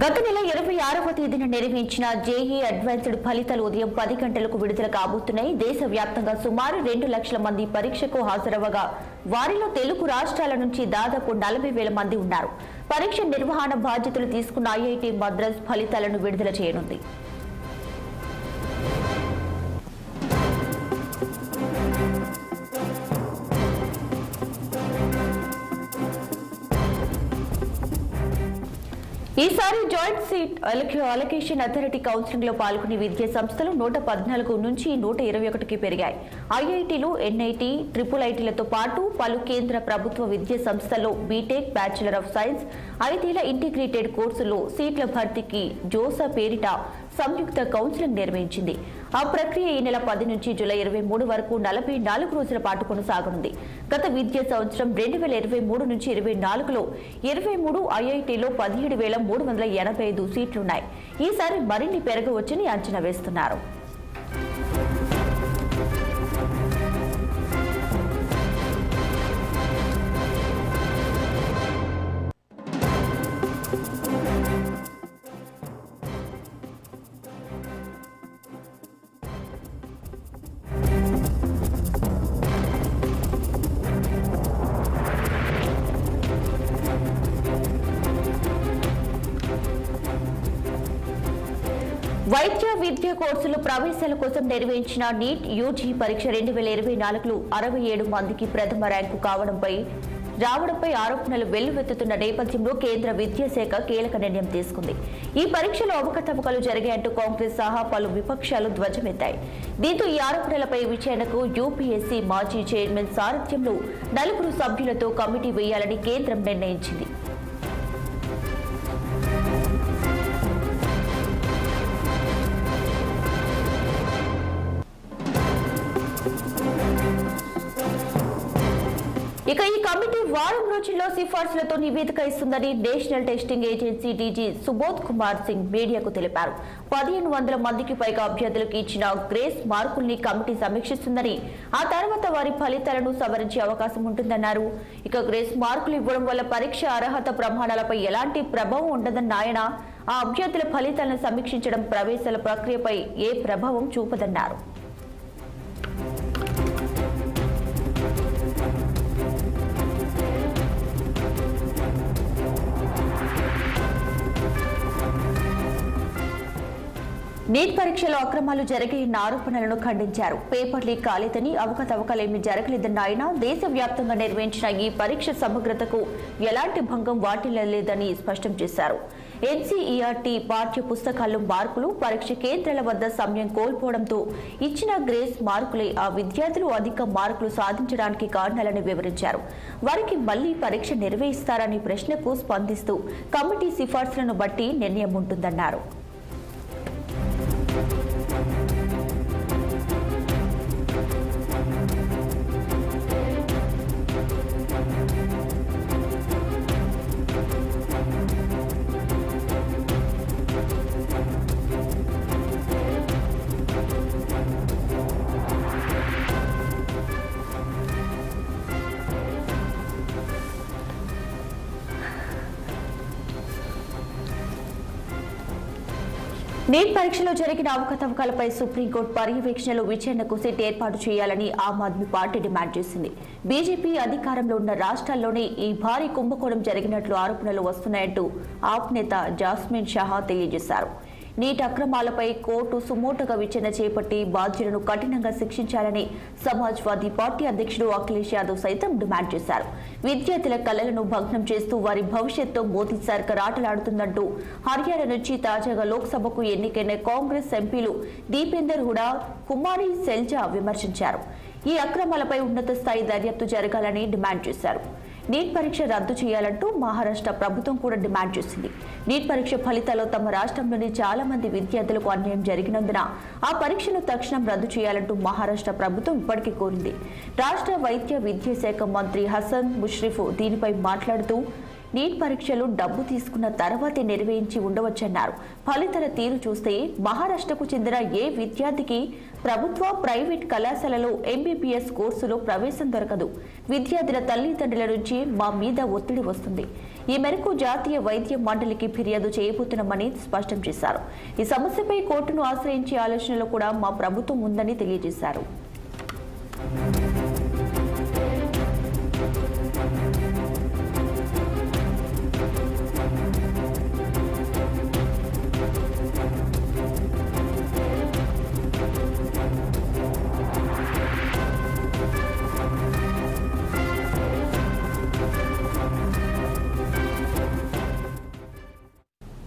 గత నెల 26వ తేదీన నిర్వహించిన జేఈ అడ్వాన్స్డ్ ఫలితాలు ఉదయం 10 గంటలకు విడుదల కాబోతున్నాయి. దేశవ్యాప్తంగా సుమారు 2 లక్షల మంది పరీక్షకు హాజరవగా వారిలో తెలుగు రాష్ట్రాల నుంచి దాదాపు 40,000 మంది ఉన్నారు. పరీక్ష నిర్వహణ బాధ్యతలు తీసుకున్న ఐఐటి మద్రాస్ ఫలితాలను విడుదల చేయనుంది. ఈసారి joint seat allocation authority counselling లో పాల్గొనే విద్యా సంస్థలు 114 నుంచి 121కి పెరిగాయి. ఐఐటీలు, ఎన్ఐటీ, ట్రిపుల్-ఐటీలతో పాటు పలు కేంద్ర ప్రభుత్వ విద్యా సంస్థల్లో బీటెక్, బ్యాచిలర్ ఆఫ్ సైన్స్, 5 ఏళ్ల ఇంటిగ్రేటెడ్ కోర్సుల్లో సీట్ల భర్తీకి జోసా పేరిట సంయుక్త కౌన్సిలింగ్ నిర్వహించింది. ఆ ప్రక్రియ ఈ నెల 10 నుంచి జూలై 23 వరకు 44 రోజుల పాటు కొనసాగనుంది. గత విద్యా సంవత్సరం 2023 నుంచి 24లో 23 ఐఐటీలో 17,385 సీట్లున్నాయి. ఈసారి మరిన్ని పెరగవచ్చని అంచనా వేస్తున్నారు. వైద్య విద్య కోర్సులు ప్రవేశాల కోసం నిర్వహించిన నీట్ యూజీ పరీక్ష 2024లో 67 మందికి ప్రథమ ర్యాంకు రావడంపై ఆరోపణలు వెల్లువెత్తుతున్న నేపథ్యంలో కేంద్ర విద్యాశాఖ కీలక నిర్ణయం తీసుకుంది. ఈ పరీక్షలో అవకతవకలు జరిగాయంటూ కాంగ్రెస్ సహా పలు విపక్షాలు ధ్వజమెత్తాయి. దీంతో ఈ ఆరోపణలపై విచారణకు యూపీఎస్సీ మాజీ చైర్మన్ సారథ్యంలో 4 సభ్యులతో కమిటీ వేయాలని కేంద్రం నిర్ణయించింది. ఇక ఈ కమిటీ వారం రోజుల్లో సిఫార్సులతో నివేదిక ఇస్తుందని national testing agency DG Subodh Kumar Singh మీడియాకు తెలిపారు. 1,500 మందికి పైగా అభ్యర్థులకు ఇచ్చిన గ్రేస్ మార్కుల్ని కమిటీ సమీక్షిస్తుందని, ఆ తర్వాత వారి ఫలితాలను సవరించే అవకాశం ఉంటుందన్నారు. ఇక గ్రేస్ మార్కులు ఇవ్వడం వల్ల పరీక్ష అర్హత ప్రమాణాలపై ఎలాంటి ప్రభావం ఉండదన్న ఆయన, ఆ అభ్యర్థుల ఫలితాలను సమీక్షించడం ప్రవేశాల ప్రక్రియపై ఏ ప్రభావం చూపదన్నారు. నీట్ పరీక్షలో అక్రమాలు జరిగాయన్న ఆరోపణలను ఖండించారు. పేపర్ లీక్ కాలేదని, అవకతవకలేమీ జరగలేదన్న ఆయన, దేశవ్యాప్తంగా నిర్వహించిన ఈ పరీక్ష సమగ్రతకు ఎలాంటి భంగం వాటిల్లలేదని స్పష్టం చేశారు. ఎన్సీఈఆర్టీ పాఠ్య పుస్తకాల్లో మార్కులు, పరీక్ష కేంద్రాల వద్ద సమయం కోల్పోవడంతో ఇచ్చిన గ్రేస్ మార్కులే ఆ విద్యార్థులు అధిక మార్కులు సాధించడానికి కారణాలని వివరించారు. వారికి మళ్లీ పరీక్ష నిర్వహిస్తారని ప్రశ్నకు స్పందిస్తూ కమిటీ సిఫార్సులను బట్టి నిర్ణయం ఉంటుందన్నారు. నీట్ పరీక్షలో జరిగిన అవకతవకలపై సుప్రీంకోర్టు పర్యవేక్షణలో విచారణకు సిట్ ఏర్పాటు చేయాలని ఆమ్ ఆద్మీ పార్టీ డిమాండ్ చేసింది. బీజేపీ అధికారంలో ఉన్న రాష్ట్రాల్లోనే ఈ భారీ కుంభకోణం జరిగినట్లు ఆరోపణలు వస్తున్నాయంటూ ఆప్ నేత జాస్మిన్ షహా తెలియజేశారు. నీట్ అక్రమాలపై కోర్టు సుమోటోగా విచారణ చేపట్టి బాధ్యులను కఠినంగా శిక్షించాలని సమాజ్వాదీ పార్టీ అధ్యక్షుడు అఖిలేష్ యాదవ్ సైతం డిమాండ్ చేశారు. విద్యార్థుల కలలను భగ్నం చేస్తూ వారి భవిష్యత్తుతో మోదీ సర్కార్ ఆటలాడుతుందంటూ హర్యానా నుంచి తాజాగా లోక్సభకు ఎన్నికైన కాంగ్రెస్ ఎంపీలు దీపేందర్ హుడా, కుమారి సెల్జా విమర్శించారు. ఈ అక్రమాలపై ఉన్నత స్థాయి దర్యాప్తు జరగాలని డిమాండ్ చేశారు. నీట్ పరీక్ష రద్దు చేయాలంటూ మహారాష్ట్ర ప్రభుత్వం కూడా డిమాండ్ చేసింది. నీట్ పరీక్ష ఫలితాల్లో తమ రాష్ట్రంలోని చాలా మంది విద్యార్థులకు అన్యాయం జరిగినందున ఆ పరీక్షను తక్షణం రద్దు చేయాలంటూ మహారాష్ట్ర ప్రభుత్వం ఇప్పటికీ కోరింది. రాష్ట్ర వైద్య విద్యాశాఖ మంత్రి హసన్ ముష్రిఫ్ దీనిపై మాట్లాడుతూ నీట్ పరీక్షలు డబ్బు తీసుకున్న తర్వాతే నిర్వహించి ఉండవచ్చన్నారు. ఫలితాల తీరు చూస్తే మహారాష్ట్రకు చెందిన ఏ విద్యార్థికి ప్రభుత్వ ప్రైవేట్ కళాశాలలో ఎంబీబీఎస్ కోర్సులో ప్రవేశం దొరకదు. విద్యార్థుల తల్లిదండ్రుల నుంచి మా మీద ఒత్తిడి వస్తుంది. ఈ మేరకు జాతీయ వైద్య మండలికి ఫిర్యాదు చేయబోతున్నామని స్పష్టం చేశారు. ఈ సమస్యపై కోర్టును ఆశ్రయించే ఆలోచనలో కూడా మా ప్రభుత్వం ఉందని తెలియజేశారు.